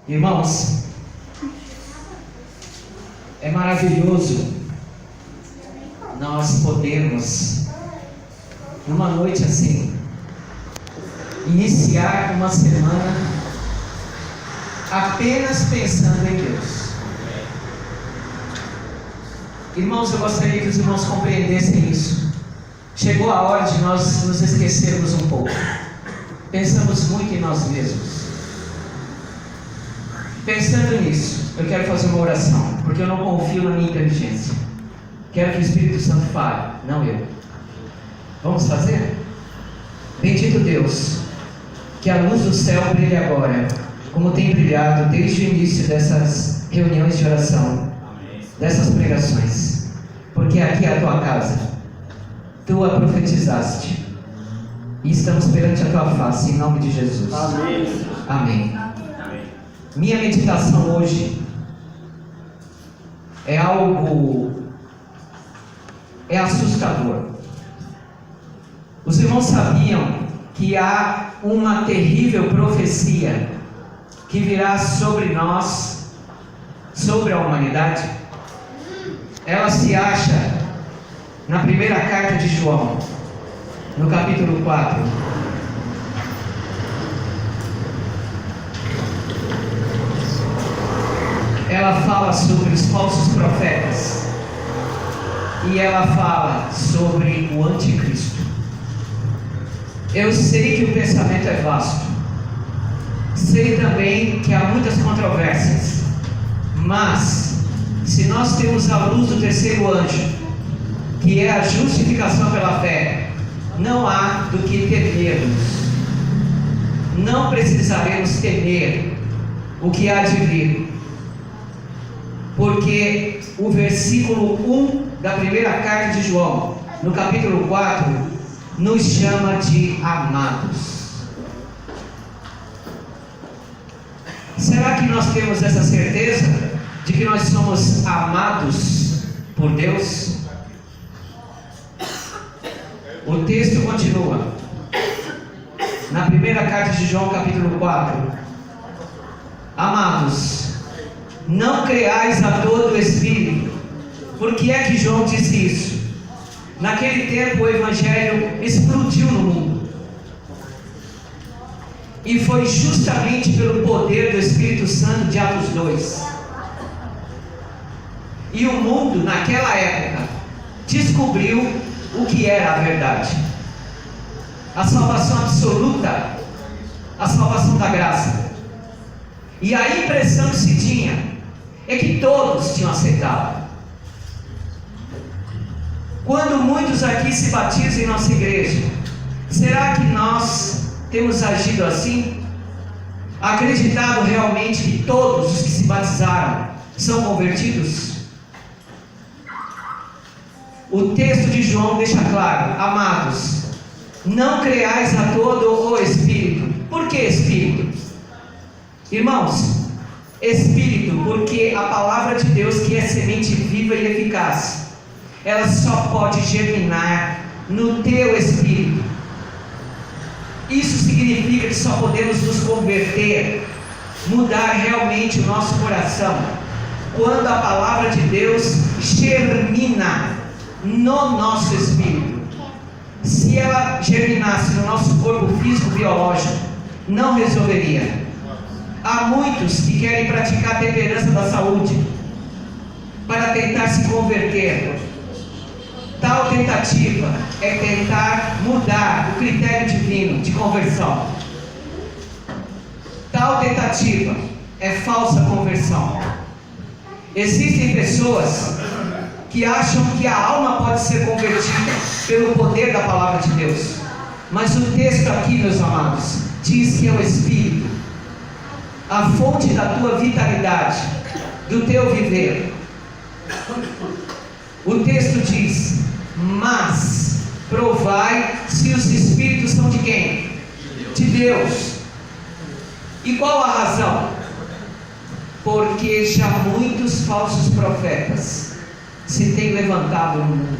Irmãos, é maravilhoso nós podermos, numa noite assim, iniciar uma semana apenas pensando em Deus. Irmãos, eu gostaria que os irmãos compreendessem isso. Chegou a hora de nós nos esquecermos um pouco. Pensamos muito em nós mesmos. Pensando nisso, eu quero fazer uma oração, porque eu não confio na minha inteligência. Quero que o Espírito Santo fale, não eu. Vamos fazer? Bendito Deus, que a luz do céu brilhe agora, como tem brilhado desde o início dessas reuniões de oração, dessas pregações, porque aqui é a tua casa, tu a profetizaste, e estamos perante a tua face, em nome de Jesus. Amém. Amém. Minha meditação hoje é assustador. Os irmãos sabiam que há uma terrível profecia que virá sobre nós, sobre a humanidade? Ela se acha na primeira carta de João, no capítulo 4. Ela fala sobre os falsos profetas e ela fala sobre o anticristo. Eu sei que o pensamento é vasto, sei também que há muitas controvérsias, mas se nós temos a luz do terceiro anjo, que é a justificação pela fé, não há do que temermos. Não precisaremos temer o que há de vir, porque o versículo 1 da primeira carta de João, no capítulo 4, nos chama de amados. Será que nós temos essa certeza de que nós somos amados por Deus? O texto continua na primeira carta de João, capítulo 4. Amados, não creais a todo o Espírito. Por que é que João disse isso? Naquele tempo o Evangelho explodiu no mundo, e foi justamente pelo poder do Espírito Santo de Atos 2. E o mundo naquela época descobriu o que era a verdade, a salvação absoluta, a salvação da graça. E a impressão que se tinha é que todos tinham aceitado. Quando muitos aqui se batizam em nossa igreja, será que nós temos agido assim? Acreditado realmente que todos os que se batizaram são convertidos? O texto de João deixa claro: amados, não creais a todo o Espírito. Por que Espírito? Irmãos, Espírito, porque a palavra de Deus, que é semente viva e eficaz, ela só pode germinar no teu espírito. Isso significa que só podemos nos converter, mudar realmente o nosso coração, quando a palavra de Deus germina no nosso espírito. Se ela germinasse no nosso corpo físico biológico, não resolveria. Há muitos que querem praticar a temperança da saúde para tentar se converter. Tal tentativa é tentar mudar o critério divino de conversão. Tal tentativa é falsa conversão. Existem pessoas que acham que a alma pode ser convertida pelo poder da palavra de Deus, mas o texto aqui, meus amados, diz que é o Espírito, a fonte da tua vitalidade, do teu viver. O texto diz: mas provai se os Espíritos são de quem? De Deus. E qual a razão? Porque já muitos falsos profetas se têm levantado no mundo.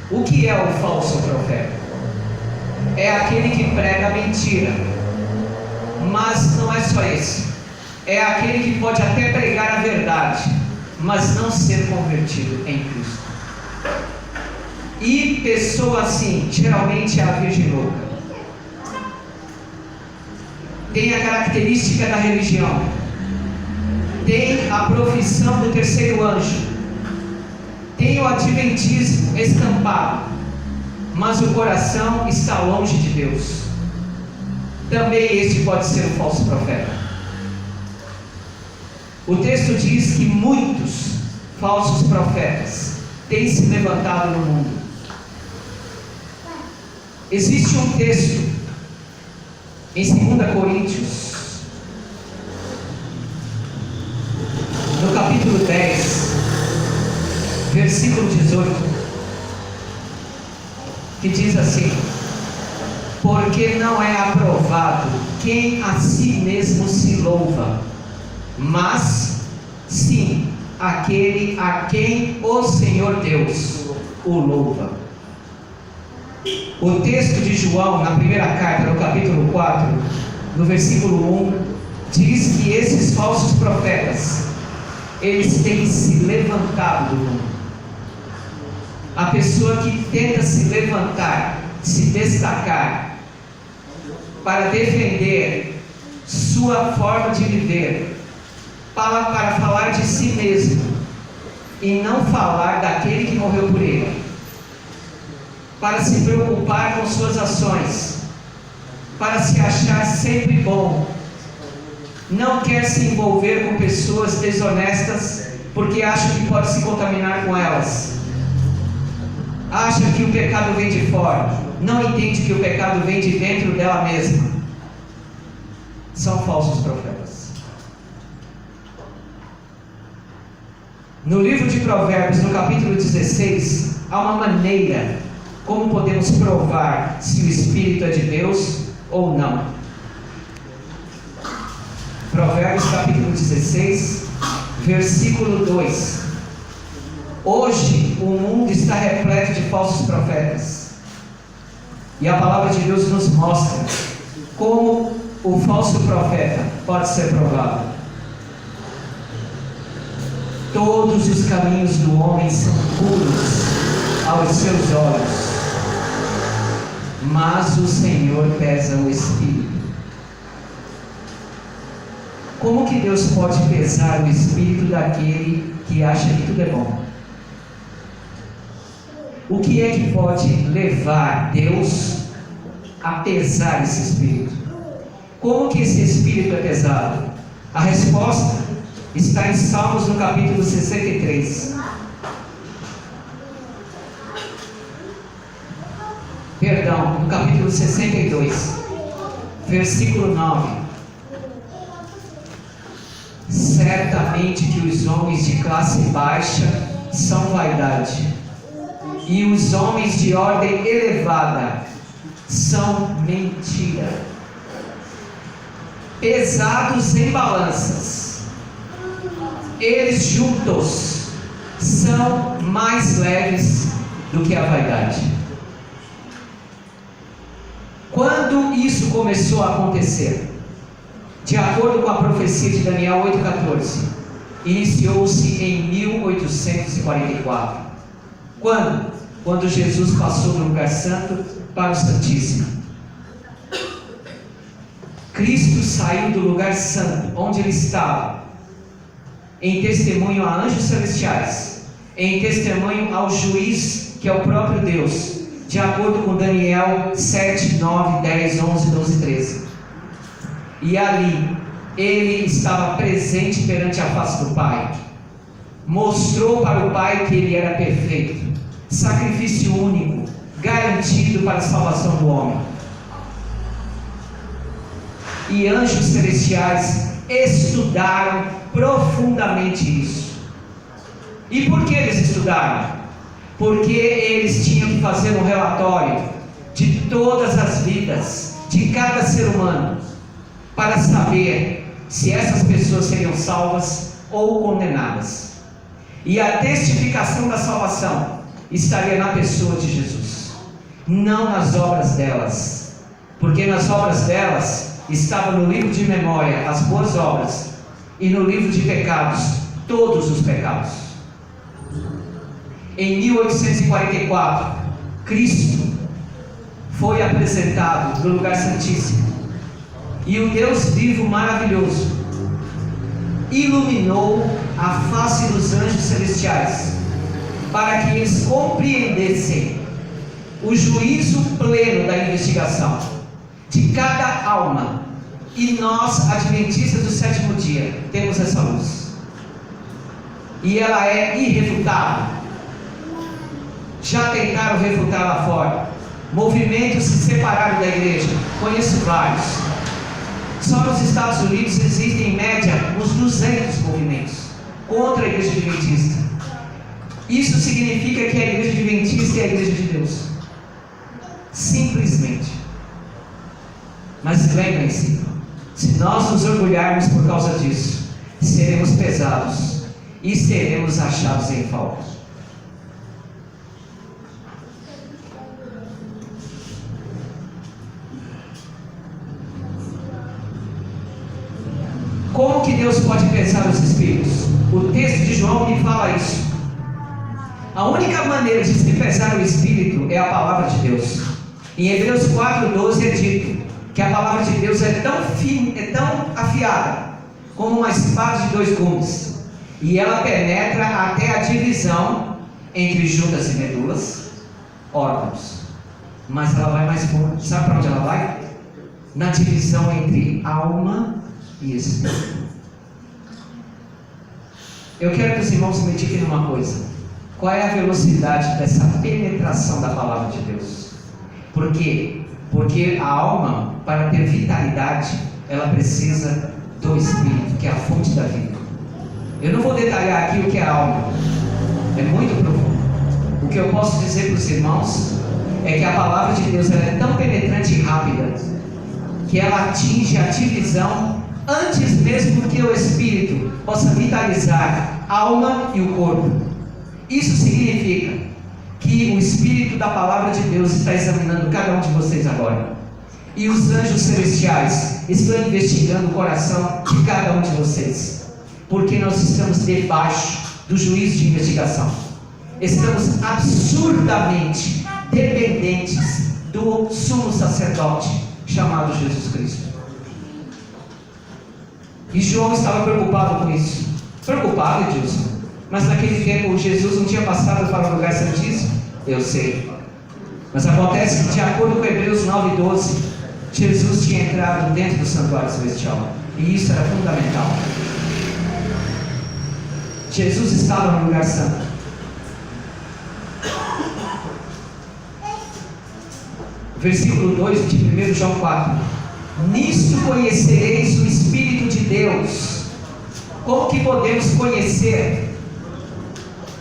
O que é o falso profeta? É aquele que prega mentira, Mas não é só esse. É aquele que pode até pregar a verdade, mas não ser convertido em Cristo. E pessoa assim, geralmente é a virgem louca. Tem a característica da religião, tem a profissão do terceiro anjo, tem o adventismo estampado, mas o coração está longe de Deus. Também este pode ser um falso profeta. O texto diz que muitos falsos profetas têm se levantado no mundo. Existe um texto em 2 Coríntios, no capítulo 10, versículo 18, que diz assim: porque não é aprovado quem a si mesmo se louva, mas sim aquele a quem o Senhor Deus o louva. O texto de João, na primeira carta, no capítulo 4, no versículo 1, diz que esses falsos profetas, eles têm se levantado do mundo. A pessoa que tenta se levantar, se destacar, para defender sua forma de viver, para falar de si mesmo, e não falar daquele que morreu por ele, para se preocupar com suas ações, para se achar sempre bom, não quer se envolver com pessoas desonestas, porque acha que pode se contaminar com elas, acha que o pecado vem de fora, não entende que o pecado vem de dentro dela mesma. São falsos profetas. No livro de Provérbios, no capítulo 16, há uma maneira como podemos provar se o Espírito é de Deus ou não. Provérbios capítulo 16, versículo 2. Hoje o mundo está repleto de falsos profetas, e a palavra de Deus nos mostra como o falso profeta pode ser provado. Todos os caminhos do homem são puros aos seus olhos, mas o Senhor pesa o espírito. Como que Deus pode pesar o espírito daquele que acha que tudo é bom? O que é que pode levar Deus a pesar esse espírito? Como que esse espírito é pesado? A resposta está em Salmos no capítulo 63. Perdão, no capítulo 62, versículo 9. Certamente que os homens de classe baixa são vaidade, e os homens de ordem elevada são mentira. Pesados em balanças, eles juntos são mais leves do que a vaidade. Quando isso começou a acontecer? De acordo com a profecia de Daniel 8,14, iniciou-se em 1844. Quando? Quando Jesus passou do lugar santo para o Santíssimo. Cristo saiu do lugar santo, onde ele estava, em testemunho a anjos celestiais, em testemunho ao juiz, que é o próprio Deus, de acordo com Daniel 7, 9, 10, 11, 12, 13. E ali, ele estava presente perante a face do Pai, mostrou para o Pai que ele era perfeito, sacrifício único, garantido para a salvação do homem. E anjos celestiais estudaram profundamente isso. E por que eles estudaram? Porque eles tinham que fazer um relatório de todas as vidas, de cada ser humano, para saber se essas pessoas seriam salvas ou condenadas. E a testificação da salvação estaria na pessoa de Jesus, não nas obras delas, porque nas obras delas estava no livro de memória as boas obras, e no livro de pecados todos os pecados. Em 1844, Cristo foi apresentado no lugar santíssimo, e o Deus vivo maravilhoso iluminou a face dos anjos celestiais, para que eles compreendessem o juízo pleno da investigação de cada alma. E nós, adventistas do sétimo dia, temos essa luz, e ela é irrefutável. Já tentaram refutar lá fora, movimentos se separaram da igreja, conheço vários. Só nos Estados Unidos existem em média uns 200 movimentos contra a igreja adventista. Isso significa que a igreja adventista é a igreja de Deus, simplesmente. Mas lembrem-se, se nós nos orgulharmos por causa disso, seremos pesados e seremos achados em falta. Como que Deus pode pesar os espíritos? O texto de João me fala isso. A única maneira de se pesar o espírito é a palavra de Deus. Em Hebreus 4:12 é dito que a palavra de Deus é tão afiada como uma espada de 2 gumes, e ela penetra até a divisão entre juntas e medulas, órgãos. Mas ela vai mais fundo. Sabe para onde ela vai? Na divisão entre alma e espírito. Eu quero que os irmãos meditem numa coisa: qual é a velocidade dessa penetração da palavra de Deus? Por quê? Porque a alma, para ter vitalidade, ela precisa do espírito, que é a fonte da vida. Eu não vou detalhar aqui o que é a alma, é muito profundo. O que eu posso dizer para os irmãos é que a palavra de Deus ela é tão penetrante e rápida que ela atinge a divisão antes mesmo que o espírito possa vitalizar a alma e o corpo. Isso significa que o Espírito da Palavra de Deus está examinando cada um de vocês agora, e os anjos celestiais estão investigando o coração de cada um de vocês, porque nós estamos debaixo do juízo de investigação. Estamos absurdamente dependentes do sumo sacerdote chamado Jesus Cristo. E João estava preocupado com isso. Preocupado, Edilson? Mas naquele tempo Jesus não tinha passado para o lugar santíssimo? Eu sei. Mas acontece que, de acordo com Hebreus 9:12, Jesus tinha entrado dentro do santuário celestial, e isso era fundamental. Jesus estava no lugar santo. Versículo 2 de 1 João 4: nisto conhecereis o Espírito de Deus. Como que podemos conhecer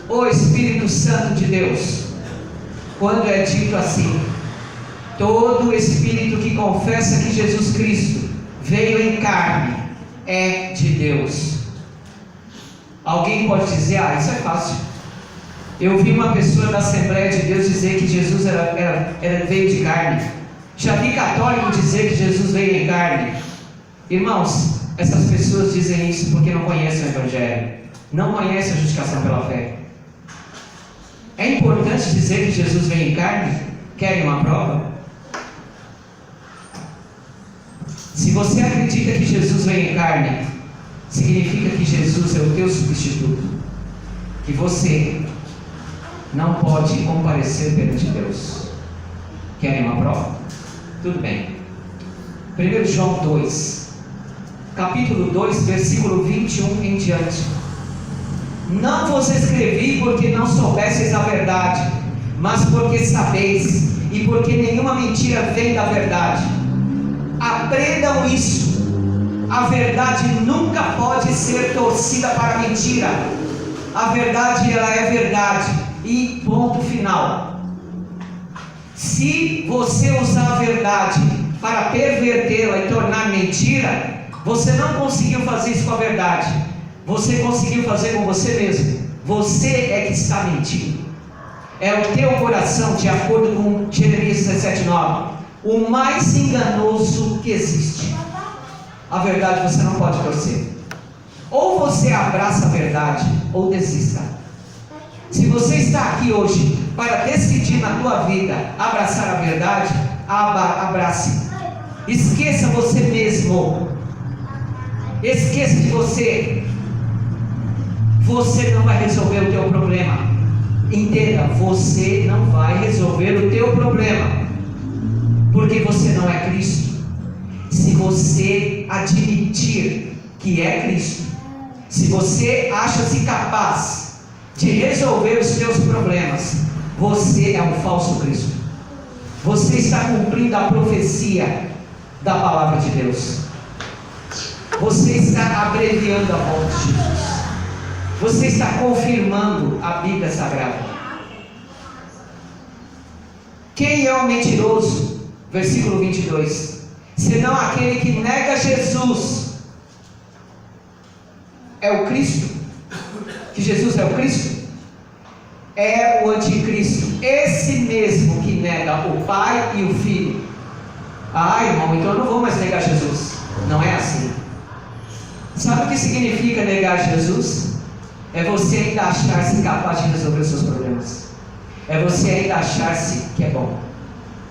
o Espírito Santo de Deus? Quando é dito assim: todo espírito que confessa que Jesus Cristo veio em carne é de Deus. Alguém pode dizer: ah, isso é fácil. Eu vi uma pessoa da Assembleia de Deus dizer que Jesus veio de carne. Já vi católico dizer que Jesus veio em carne. Irmãos, essas pessoas dizem isso porque não conhecem o Evangelho, não conhecem a justificação pela fé. É importante dizer que Jesus veio em carne? Querem uma prova? Se você acredita que Jesus veio em carne, significa que Jesus é o teu substituto, que você não pode comparecer perante Deus. Querem uma prova? Tudo bem. 1 João 2, capítulo 2, versículo 21 em diante: não vos escrevi porque não soubesseis a verdade, mas porque sabeis, e porque nenhuma mentira vem da verdade. Aprendam isso: a verdade nunca pode ser torcida para a mentira. A verdade, ela é verdade, e ponto final. Se você usar a verdade para pervertê-la e tornar mentira, você não conseguiu fazer isso com a verdade, você conseguiu fazer com você mesmo. Você é que está mentindo. É o teu coração, de acordo com Jeremias 17:9, o mais enganoso que existe. a verdade você não pode torcer. Ou você abraça a verdade, ou desista. Se você está aqui hoje para decidir na tua vida abraçar a verdade, abrace. Esqueça você mesmo. Esqueça de você. Você não vai resolver o teu problema. Entenda, você não vai resolver o teu problema, porque você não é Cristo. Se você admitir que é Cristo, se você acha-se capaz de resolver os seus problemas, você é um falso Cristo. Você está cumprindo a profecia da palavra de Deus. Você está abreviando a volta de Jesus. Você está confirmando a Bíblia Sagrada. Quem é o mentiroso? Versículo 22. Senão aquele que nega Jesus. É o Cristo? Que Jesus é o Cristo? É o anticristo. Esse mesmo que nega o Pai e o Filho. Ah, irmão, então eu não vou mais negar Jesus. Não é assim. Sabe o que significa negar Jesus? É você ainda achar-se capaz de resolver os seus problemas. É você ainda achar-se que é bom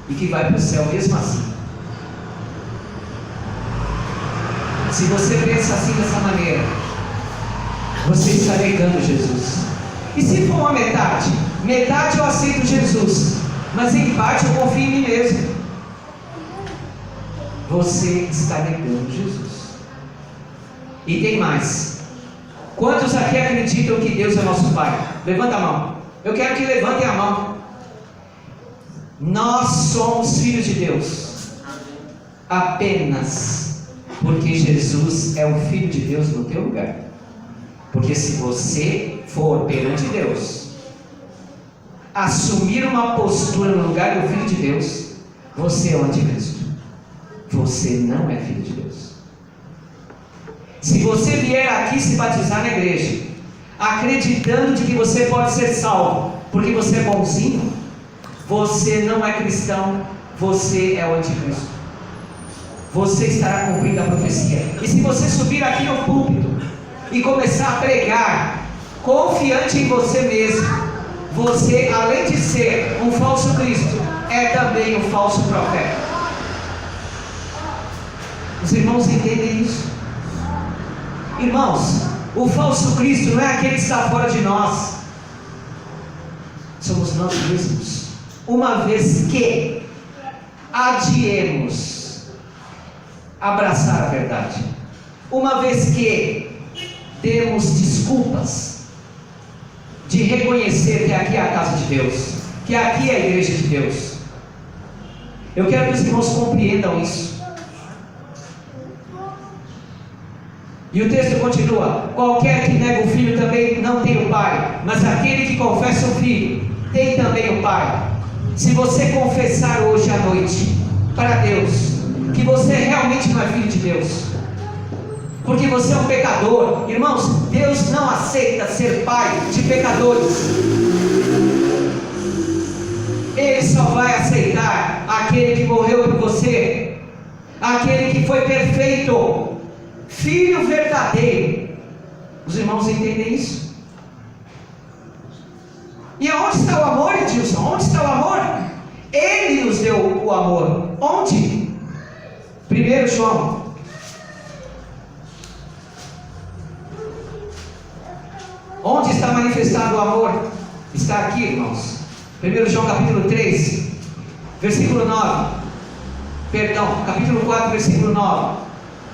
e que vai para o céu mesmo assim. Se você pensa assim dessa maneira, você está negando Jesus. E se for uma metade? Metade eu aceito Jesus, mas em parte eu confio em mim mesmo. Você está negando Jesus. E tem mais. Quantos aqui acreditam que Deus é nosso Pai? Levanta a mão. Eu quero que levantem a mão. Nós somos filhos de Deus apenas porque Jesus é o Filho de Deus no teu lugar. Porque se você for perante Deus assumir uma postura no lugar do Filho de Deus, você é o anticristo. Você não é filho de Deus. Se você vier aqui se batizar na igreja, acreditando de que você pode ser salvo, porque você é bonzinho, você não é cristão, você é o anticristo. Você estará cumprindo a profecia. E se você subir aqui no púlpito e começar a pregar, confiante em você mesmo, você, além de ser um falso Cristo, é também um falso profeta. Os irmãos entendem isso? Irmãos, o falso Cristo não é aquele que está fora de nós. Somos nós mesmos. Uma vez que adiemos abraçar a verdade, uma vez que demos desculpas de reconhecer que aqui é a casa de Deus, que aqui é a igreja de Deus. Eu quero que os irmãos compreendam isso. E o texto continua: qualquer que nega o Filho também não tem o Pai, mas aquele que confessa o Filho tem também o Pai. Se você confessar hoje à noite para Deus que você realmente não é filho de Deus, porque você é um pecador, irmãos, Deus não aceita ser pai de pecadores. Ele só vai aceitar aquele que morreu por você, aquele que foi perfeito, Filho verdadeiro. Os irmãos entendem isso? E aonde está o amor, Edilson? Onde está o amor? Ele nos deu o amor. Onde? 1 João. Onde está manifestado o amor? Está aqui, irmãos. 1 João capítulo 3, versículo 9. Perdão, capítulo 4, versículo 9.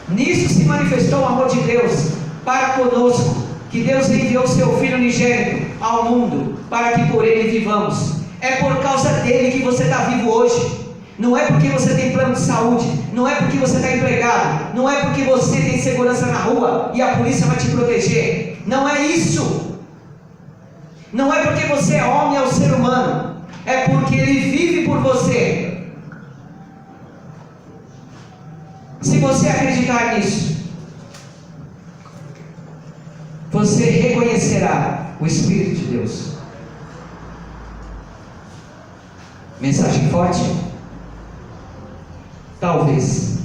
Nisso se manifestou o amor de Deus para conosco, que Deus enviou seu Filho unigênito ao mundo, para que por ele vivamos. É por causa dele que você está vivo hoje. Não é porque você tem plano de saúde, não é porque você está empregado, não é porque você tem segurança na rua e a polícia vai te proteger. Não é isso. Não é porque você é homem ou ser humano, é porque ele vive por você. Se você acreditar nisso, você reconhecerá o Espírito de Deus. Mensagem forte? Talvez.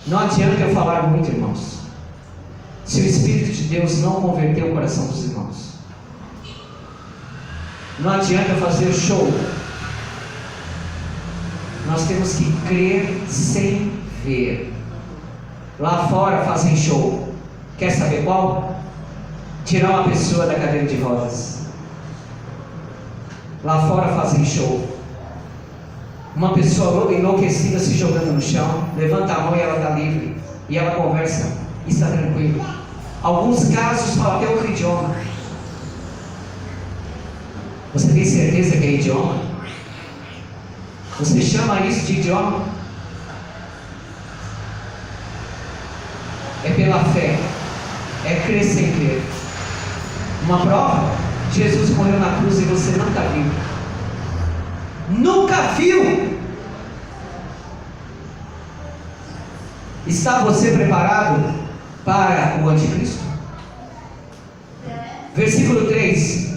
Não adianta eu falar muito, irmãos, se o Espírito de Deus não converter o coração dos irmãos. Não adianta fazer show. Nós temos que crer sem ver. Lá fora fazem show. Quer saber qual? Tirar uma pessoa da cadeira de rodas. Lá fora fazem show. Uma pessoa enlouquecida se jogando no chão, levanta a mão e ela está livre. E ela conversa e está tranquilo. Alguns casos falam até outro idioma. Você tem certeza que é idioma? Você chama isso de idioma? É pela fé. É crer sem crer. Uma prova? Jesus morreu na cruz e você nunca viu. Nunca viu! Está você preparado para o anticristo? Versículo 3: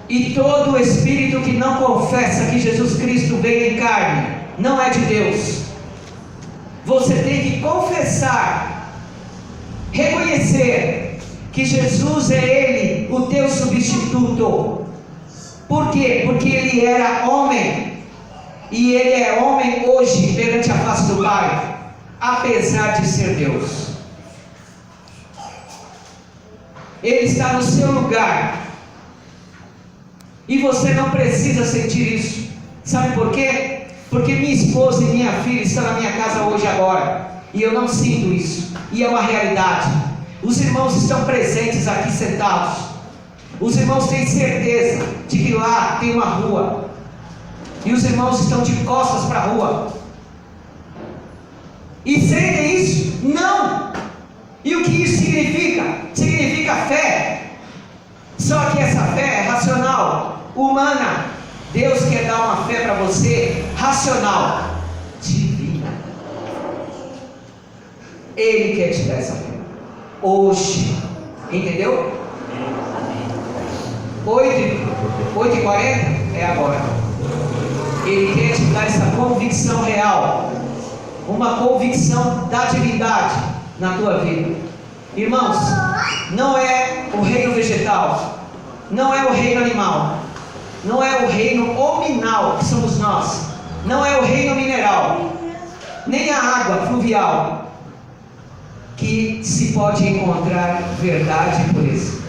e todo espírito que não confessa que Jesus Cristo veio em carne não é de Deus. Você tem que confessar, reconhecer que Jesus é Ele, o teu substituto. Por quê? Porque Ele era homem, e Ele é homem hoje perante a face do Pai, apesar de ser Deus. Ele está no seu lugar, e você não precisa sentir isso. Sabe por quê? Porque minha esposa e minha filha estão na minha casa hoje agora, e eu não sinto isso, e é uma realidade. Os irmãos estão presentes aqui sentados. Os irmãos têm certeza de que lá tem uma rua, e os irmãos estão de costas para a rua, e sentem isso? Não! E o que isso significa? Significa fé. Só que essa fé é racional, humana. Deus quer dar uma fé para você racional, divina. Ele quer te dar essa fé hoje, entendeu? 8h40 é agora. Ele quer te dar essa convicção real, uma convicção da divindade na tua vida. Irmãos, não é o reino vegetal, não é o reino animal, não é o reino hominal, que somos nós, não é o reino mineral, nem a água fluvial, que se pode encontrar verdade e pureza.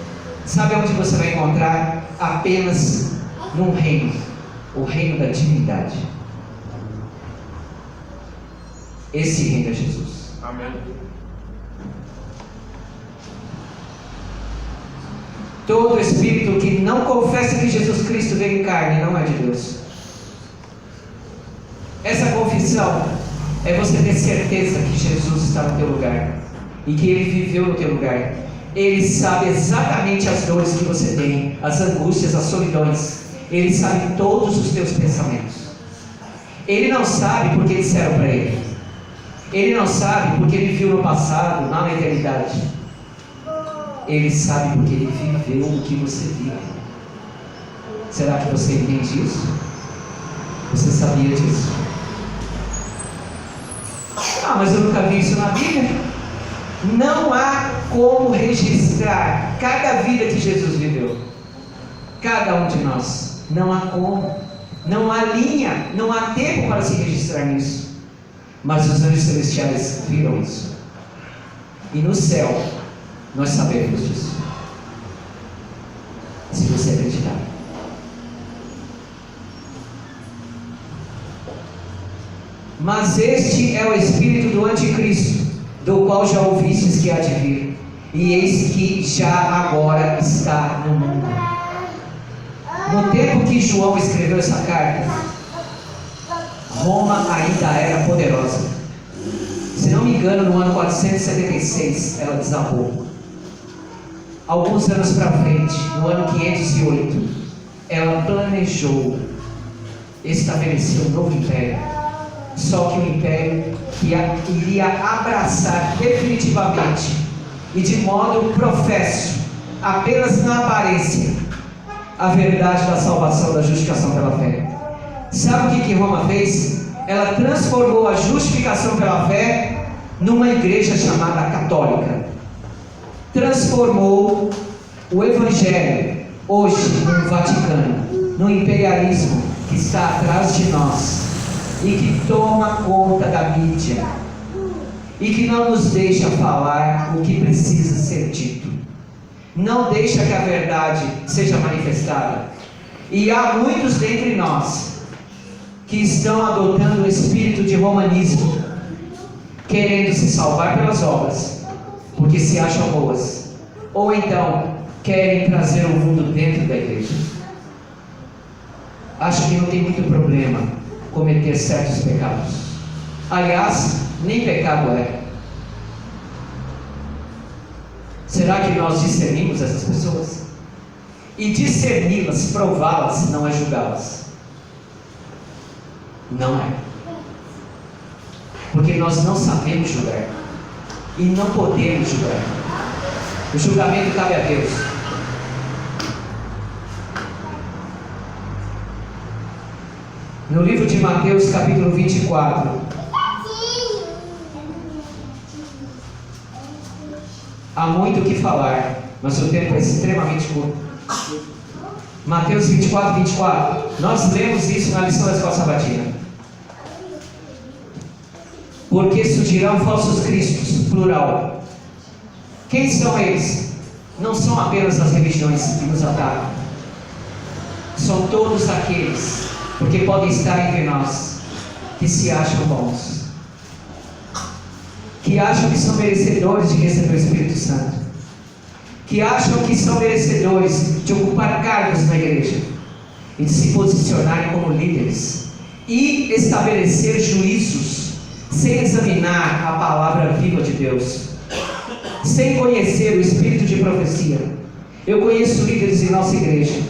Sabe onde você vai encontrar? Apenas num reino, o reino da divindade. Esse reino é Jesus. Amém. Todo espírito que não confessa que Jesus Cristo veio em carne não é de Deus. Essa confissão é você ter certeza que Jesus está no teu lugar e que Ele viveu no teu lugar. Ele sabe exatamente as dores que você tem, as angústias, as solidões. Ele sabe todos os teus pensamentos. Ele não sabe porque disseram para Ele. Ele não sabe porque Ele viu no passado, na eternidade. Ele sabe porque Ele viveu o que você vive. Será que você entende isso? Você sabia disso? Ah, mas eu nunca vi isso na Bíblia. Não há como registrar cada vida que Jesus viveu. Cada um de nós. Não há como. Não há linha, não há tempo para se registrar nisso. Mas os anjos celestiais viram isso. E no céu, nós sabemos disso. Se você acreditar. Mas este é o espírito do anticristo, do qual já ouvistes que há de vir, e eis que já agora está no mundo. No tempo que João escreveu essa carta, Roma ainda era poderosa. Se não me engano, no ano 476 ela desabou. Alguns anos para frente, no ano 508, ela planejou estabelecer um novo império. Só que um império que iria abraçar definitivamente e de modo professo, apenas na aparência, a verdade da salvação, da justificação pela fé. Sabe o que Roma fez? Ela transformou a justificação pela fé numa igreja chamada católica, transformou o Evangelho hoje no Vaticano, no imperialismo que está atrás de nós e que toma conta da mídia e que não nos deixa falar o que precisa ser dito, não deixa que a verdade seja manifestada. E há muitos dentre nós que estão adotando o espírito de romanismo, querendo se salvar pelas obras, porque se acham boas, ou então querem trazer o mundo dentro da igreja. Acho que não tem muito problema cometer certos pecados. Aliás, nem pecado é. Será que nós discernimos essas pessoas? E discerni-las, prová-las, não é julgá-las. Não é. Porque nós não sabemos julgar. E não podemos julgar. O julgamento cabe a Deus. No livro de Mateus, capítulo 24, há muito o que falar, mas o tempo é extremamente curto. Mateus 24, 24. Nós lemos isso na lição da escola sabatina. Porque surgirão falsos cristos, plural. Quem são eles? Não são apenas as religiões que nos atacam. São todos aqueles, porque podem estar entre nós, que se acham bons, que acham que são merecedores de receber o Espírito Santo, que acham que são merecedores de ocupar cargos na igreja e de se posicionarem como líderes e estabelecer juízos sem examinar a palavra viva de Deus, sem conhecer o espírito de profecia. Eu conheço líderes em nossa igreja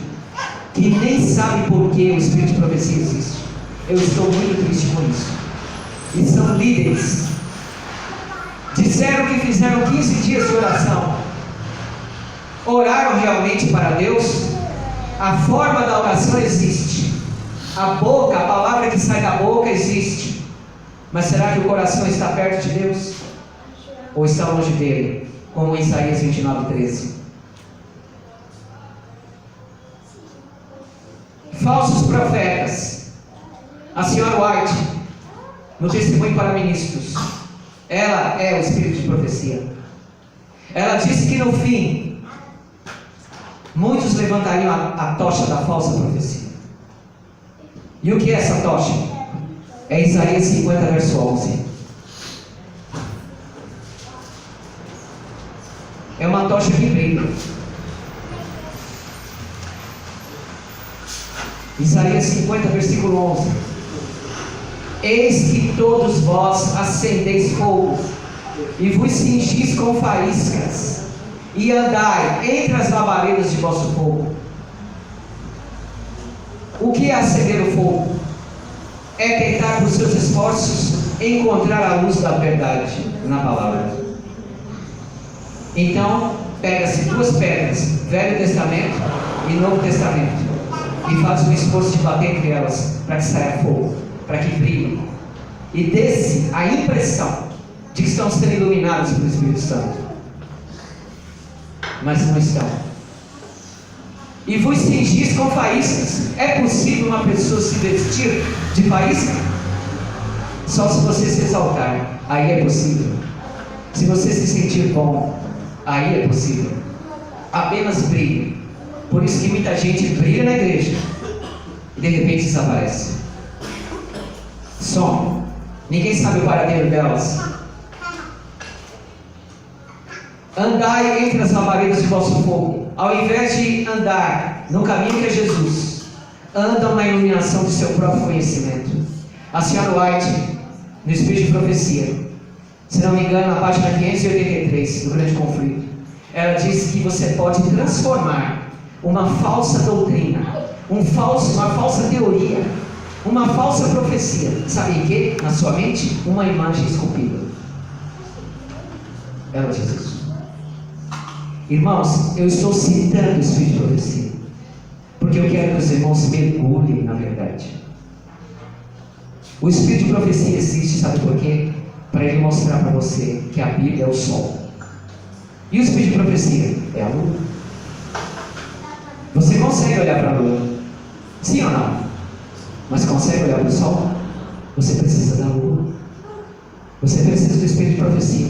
que nem sabem por que o espírito de profecia existe. Eu estou muito triste com isso. E são líderes. Disseram que fizeram 15 dias de oração. Oraram realmente para Deus? A forma da oração existe. A boca, a palavra que sai da boca existe. Mas será que o coração está perto de Deus? Ou está longe dele? Como em Isaías 29, 13. Falsos profetas. A senhora White, no testemunho para ministros, ela é o espírito de profecia. Ela disse que no fim muitos levantariam a tocha da falsa profecia. E o que é essa tocha? É Isaías 50, verso 11. É uma tocha que brilha. Isaías 50, versículo 11. Eis que todos vós acendeis fogo, e vos cingis com faíscas, e andai entre as labaredas de vosso fogo. O que é acender o fogo? É tentar por seus esforços encontrar a luz da verdade na palavra. Então, pega-se duas pedras, Velho Testamento e Novo Testamento, e faz um esforço de bater entre elas, para que saia fogo, para que brilhe, e dê-se a impressão de que estão sendo iluminados pelo Espírito Santo, mas não estão. E vos cingis com faíscas. É possível uma pessoa se vestir de faísca? Só se você se exaltar, aí é possível. Se você se sentir bom, aí é possível. Apenas brilhe. Por isso que muita gente brilha na igreja e de repente desaparece. Some. Ninguém sabe o paradeiro delas. Andai entre as labaredas de vosso fogo. Ao invés de andar no caminho que é Jesus, andam na iluminação do seu próprio conhecimento. A senhora White, no Espírito de Profecia, se não me engano, na página 583 do Grande Conflito, ela diz que você pode transformar uma falsa doutrina, uma falsa teoria, uma falsa profecia, sabe em quê? Na sua mente, uma imagem esculpida. Ela diz isso. Irmãos, eu estou citando o Espírito de Profecia, porque eu quero que os irmãos mergulhem na verdade. O Espírito de Profecia existe, sabe por quê? para ele mostrar para você que a Bíblia é o sol. E o espírito de profecia é a lua. Você consegue olhar para a lua? Sim ou não? Mas consegue olhar para o sol? Você precisa da lua. Você precisa do espírito de profecia.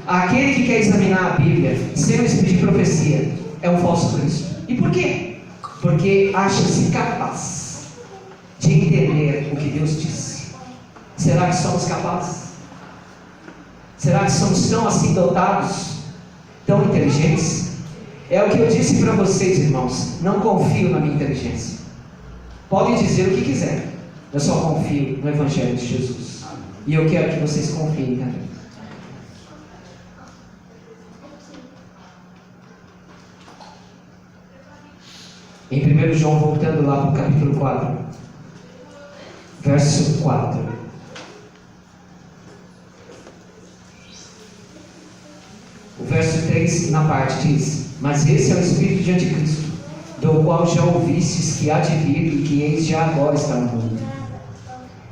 Aquele que quer examinar a Bíblia sem o espírito de profecia é um falso Cristo. E por quê? Porque acha-se capaz de entender o que Deus disse. Será que somos capazes? Será que somos tão assim dotados, tão inteligentes? É o que eu disse para vocês, irmãos. Não confio na minha inteligência. Podem dizer o que quiser. Eu só confio no Evangelho de Jesus. E eu quero que vocês confiem também. Em 1 João, voltando lá para o capítulo 4, verso 4. O verso 3 na parte diz: mas esse é o espírito de anticristo, do qual já ouvistes que há de vir e que eis já agora está no mundo.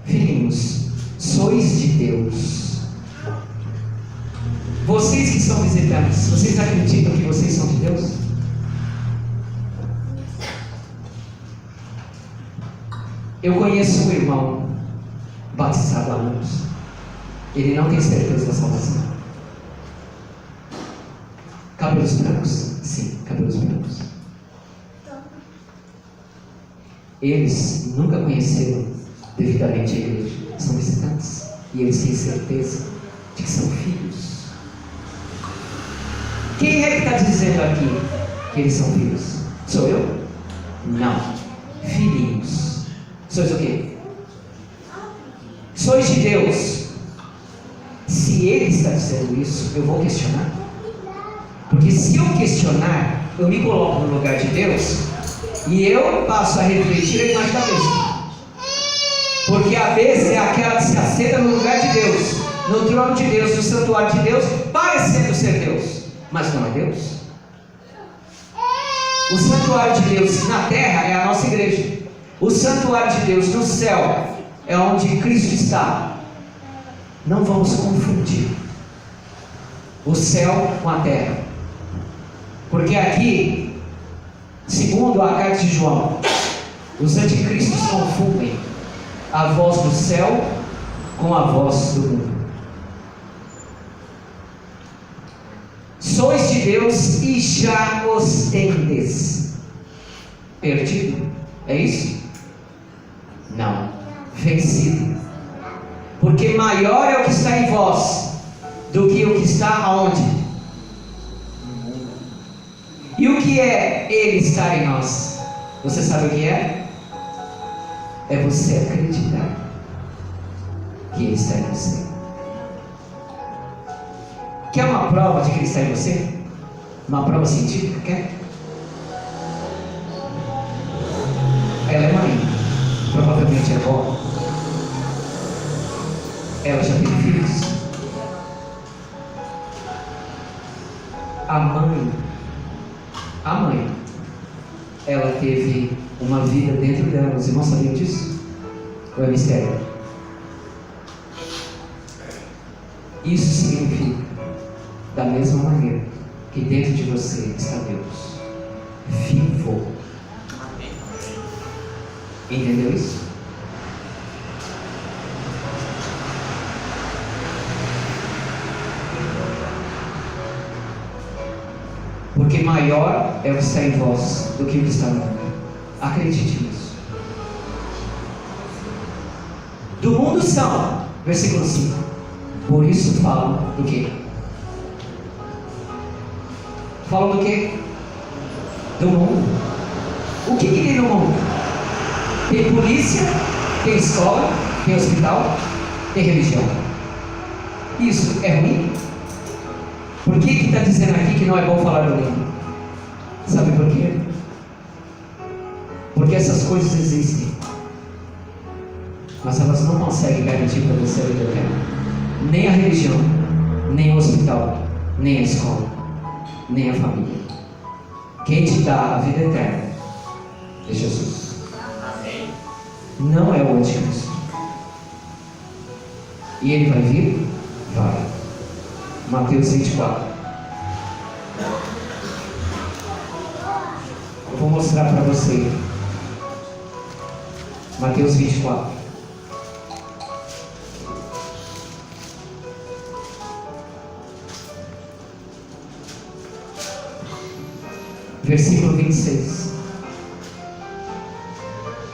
Filhinhos, sois de Deus. Vocês que são visitantes, vocês acreditam que vocês são de Deus? Eu conheço um irmão batizado há anos. Ele não tem certeza da salvação. Cabelos brancos? Sim, cabelos brancos. Eles nunca conheceram devidamente a igreja. São visitantes. E eles têm certeza de que são filhos. Quem é que está dizendo aqui que eles são filhos? Sou eu? Não. Filhinhos. Sois o quê? Sois de Deus. Se ele está dizendo isso, eu vou questionar. Porque se eu questionar, eu me coloco no lugar de Deus e eu passo a refletir a imagem da besta. Porque a besta é aquela que se assenta no lugar de Deus, no trono de Deus, no santuário de Deus, parecendo ser Deus, mas não é Deus. O santuário de Deus na terra é a nossa igreja. O santuário de Deus no céu é onde Cristo está. Não vamos confundir o céu com a terra. Porque aqui, segundo a carta de João, os anticristos confundem a voz do céu com a voz do mundo. Sois de Deus e já os tendes perdido. É isso? Não. Vencido. Porque maior é o que está em vós do que o que está aonde? E o que é Ele estar em nós? Você sabe o que é? É você acreditar que Ele está em você. Quer uma prova de que Ele está em você? Uma prova científica? Quer? Ela é mãe. Provavelmente é avó. Ela já teve filhos. A mãe, ela teve uma vida dentro dela. Os irmãos sabiam disso? Ou é mistério? Isso significa, da mesma maneira, que dentro de você está Deus vivo. Entendeu isso? Porque maior é o que está em vós do que o que está no mundo. Acredite nisso. Do mundo são, versículo 5. Por isso falam do quê? Falam do quê? Do mundo. O que tem no mundo? Tem polícia, tem escola, tem hospital, tem religião. Isso é ruim? Por que está dizendo aqui que não é bom falar do mundo? Sabe por quê? Porque essas coisas existem, mas elas não conseguem garantir para você a vida eterna. Nem a religião, nem o hospital, nem a escola, nem a família. Quem te dá a vida eterna é Jesus. Não é o anticristo. E ele vai vir? Vai. Mateus 24. Eu vou mostrar para você. Mateus 24. Versículo 26.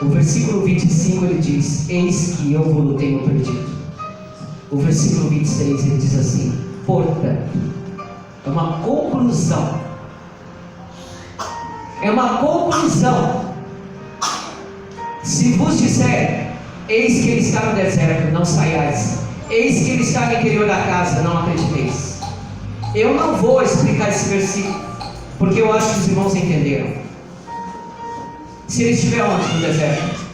O versículo 25 ele diz: eis que eu vos tenho predito. O versículo 26 ele diz assim: portanto, é uma conclusão. É uma conclusão. Se vos disser, eis que ele está no deserto, não saiais. Eis que ele está no interior da casa, não acrediteis. Eu não vou explicar esse versículo, porque eu acho que os irmãos entenderam. Se ele estiver onde? No deserto,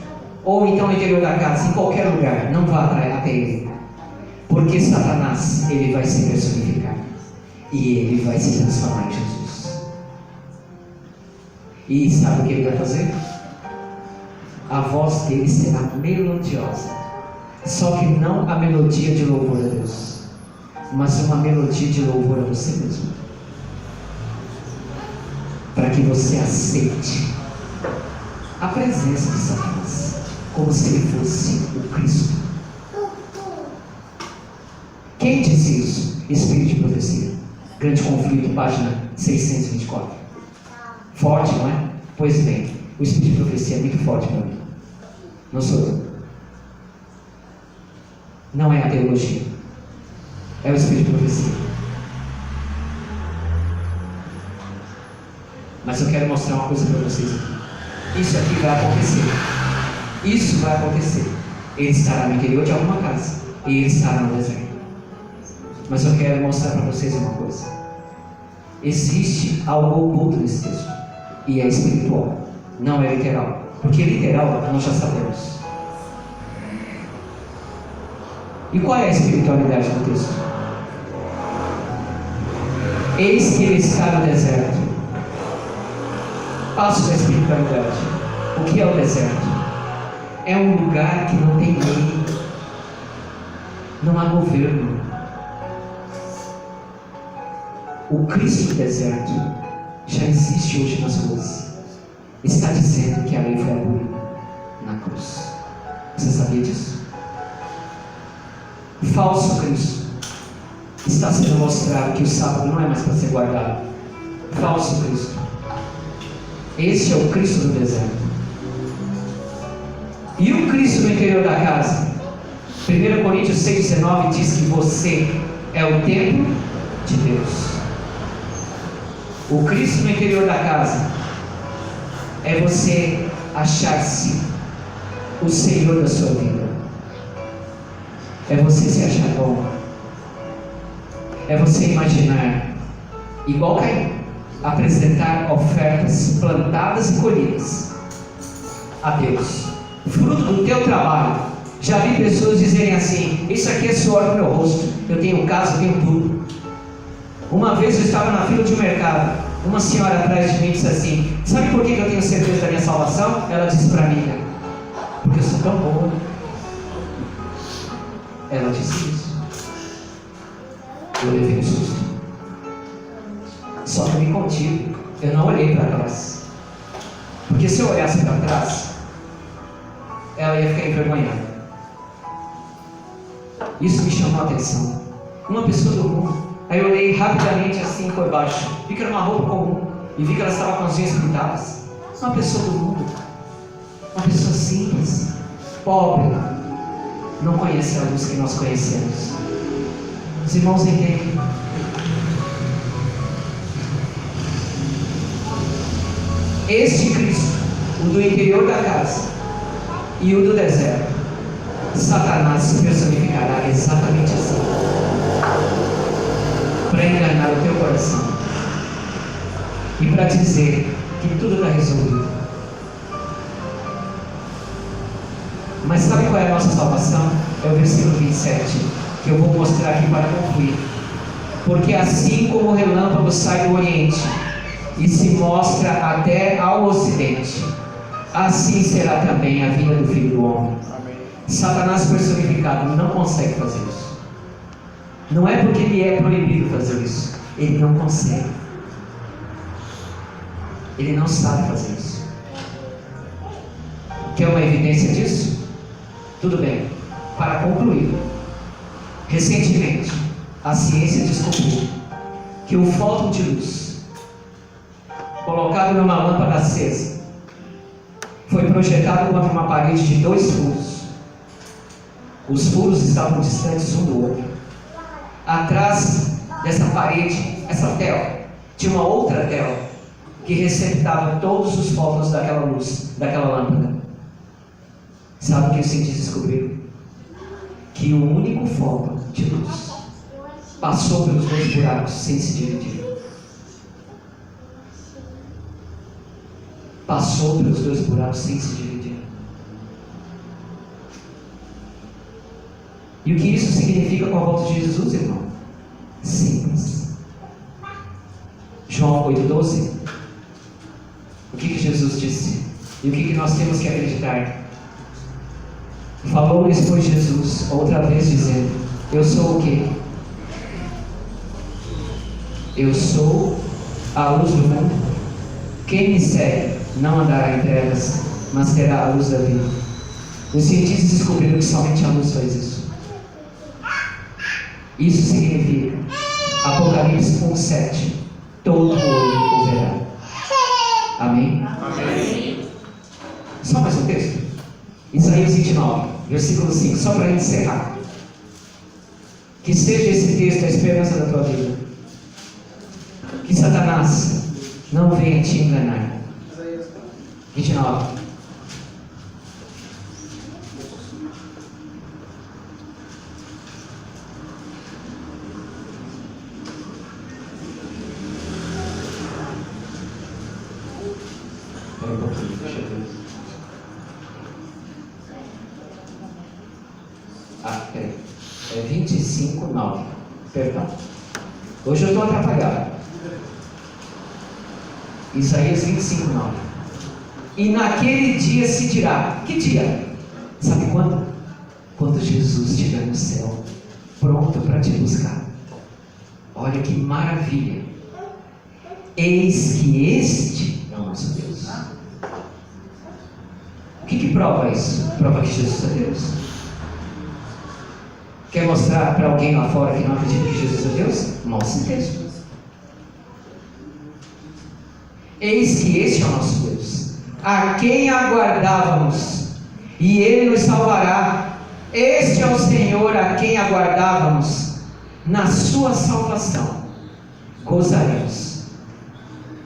ou então no interior da casa, em qualquer lugar, não vá até ele, porque Satanás, ele vai se personificar e ele vai se transformar em Jesus. E sabe o que ele vai fazer? A voz dele será melodiosa, só que não a melodia de louvor a Deus, mas uma melodia de louvor a você mesmo, para que você aceite a presença de Satanás, como se ele fosse o Cristo. Quem disse isso? Espírito de profecia. Grande Conflito, página 624. Forte, não é? Pois bem, o Espírito de profecia é muito forte para mim. Não sou eu. Não é a teologia. É o Espírito de profecia. Mas eu quero mostrar uma coisa para vocês aqui. Isso aqui vai acontecer. Isso vai acontecer. Ele estará no interior de alguma casa e ele estará no deserto. Mas eu quero mostrar para vocês uma coisa. Existe algo oculto nesse texto, e é espiritual, não é literal. Porque literal nós já sabemos. E qual é a espiritualidade do texto? Eis que ele está no deserto. Passo da espiritualidade. O que é o deserto? É um lugar que não tem lei, não há governo. O Cristo do deserto já existe hoje nas ruas. Está dizendo que a lei foi abolida na cruz. Você sabia disso? O falso Cristo está sendo mostrado que o sábado não é mais para ser guardado. Falso Cristo. Este é o Cristo do deserto. E o Cristo no interior da casa? 1 Coríntios 6,19 diz que você é o templo de Deus. O Cristo no interior da casa é você achar-se o Senhor da sua vida. É você se achar bom. É você imaginar, igual Caim, apresentar ofertas plantadas e colhidas a Deus, fruto do teu trabalho. Já vi pessoas dizerem assim: isso aqui é suor no meu rosto, eu tenho casa, eu tenho tudo. Uma vez eu estava na fila de um mercado, uma senhora atrás de mim disse assim: sabe por que eu tenho certeza da minha salvação? Ela disse para mim: porque eu sou tão boa. Ela disse isso. Eu levei um susto. Só que me contive, eu não olhei para trás, porque se eu olhasse para trás, ela ia ficar envergonhada. Isso me chamou a atenção. Uma pessoa do mundo. Aí eu olhei rapidamente assim por baixo, vi que era uma roupa comum, e vi que ela estava com as unhas pintadas. Uma pessoa do mundo, uma pessoa simples, pobre, não conhece a luz que nós conhecemos. Os irmãos entendem? Este Cristo, o do interior da casa e o do deserto, Satanás se personificará exatamente assim, para enganar o teu coração e para dizer que tudo está resolvido. Mas sabe qual é a nossa salvação? É o versículo 27, que eu vou mostrar aqui para concluir. Porque assim como o relâmpago sai do Oriente e se mostra até ao Ocidente, assim será também a vinda do Filho do Homem. Amém. Satanás personificado não consegue fazer isso. Não é porque lhe é proibido fazer isso. Ele não consegue. Ele não sabe fazer isso. Quer uma evidência disso? Tudo bem. Para concluir, recentemente, a ciência descobriu que o fóton de luz colocado numa lâmpada acesa foi projetado contra uma parede de 2 furos. Os furos estavam distantes um do outro. Atrás dessa parede, essa tela, tinha uma outra tela que receptava todos os fótons daquela luz, daquela lâmpada. Sabe o que os cientistas descobriram? Que o único fóton de luz passou pelos 2 buracos sem se dividir. Passou pelos 2 buracos sem se dividir. E o que isso significa com a volta de Jesus, irmão? Simples. João 8,12. O que Jesus disse? E o que nós temos que acreditar? Falou-lhes, pois, Jesus, outra vez dizendo: eu sou o quê? Eu sou a luz do mundo. Quem me segue não andará em trevas, mas terá a luz da vida. Os cientistas descobriram que somente a luz faz isso. Isso significa, Apocalipse 1,7: todo olho o verá. Amém? Amém. Só mais um texto. Isaías 29, versículo 5, só para encerrar. Que seja esse texto a esperança da tua vida. Que Satanás não venha te enganar. 29. É 25:9. Perdão. Hoje eu estou atrapalhado. Isaías 25:9. E naquele dia se dirá. Que dia? Sabe quando? Quando Jesus estiver no céu, pronto para te buscar. Olha que maravilha. Eis que este é o nosso Deus. O que prova isso? Prova que Jesus é Deus. Quer mostrar para alguém lá fora que não acredita que Jesus é Deus? Mostre o texto. Eis que este é o nosso Deus, a quem aguardávamos, e Ele nos salvará. Este é o Senhor a quem aguardávamos. Na sua salvação gozaremos.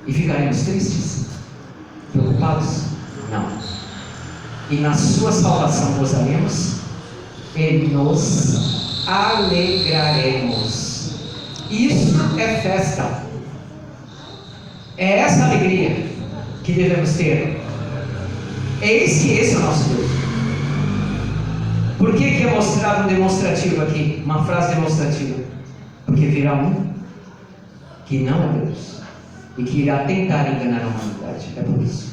E ficaremos tristes? Preocupados? Não. E na sua salvação gozaremos e nos alegraremos. Isso é festa. É essa alegria que devemos ter. Eis que esse é o nosso Deus. Por que é mostrado um demonstrativo aqui? Uma frase demonstrativa. Porque virá um que não é Deus e que irá tentar enganar a humanidade. É por isso.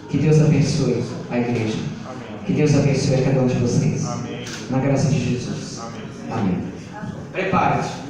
Que Deus abençoe a igreja. Amém. Que Deus abençoe a cada um de vocês. Amém. Na graça de Jesus. Amém. Amém. Prepare-te.